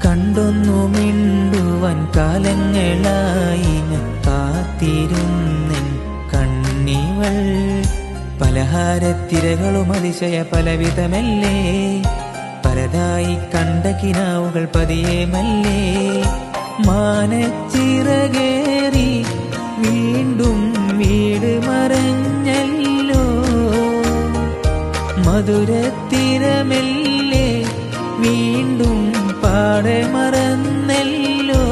കണ്ടൊന്നു മിണ്ടുവാൻ കാലങ്ങളായി ഞാൻ കാത്തിരുന്നെൻ കണ്ണിവൾ. പലഹാരത്തിരകളും അതിശയ പലവിധമല്ലേ, പലതായി കണ്ട കിനാവുകൾ പതിയെ മല്ലേ. മാനച്ചിറകേറി വീണ്ടും വീട് മറഞ്ഞല്ലോ, മധുരത്തിരമല്ലേ വീണ്ടും പാടെ മറന്നല്ലോ.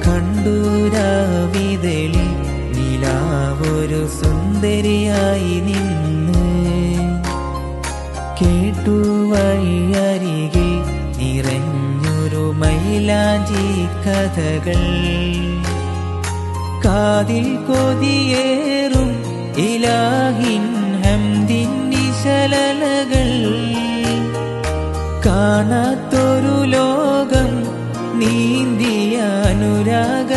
കണ്ടൂരാവിതളിൽ നിലാവൊരു സുന്ദരിയായി നിന്ന്, കേട്ടു വഴിയരികെ നിറഞ്ഞൊരു മൈലാഞ്ചി കഥകൾ. കാതിൽ കൊതിയേറും ഇലാഹിൻ ഹംദിൻ നിശലകൾ. കാണാത്തൊരു ലോകം നീന്തിയ അനുരാഗ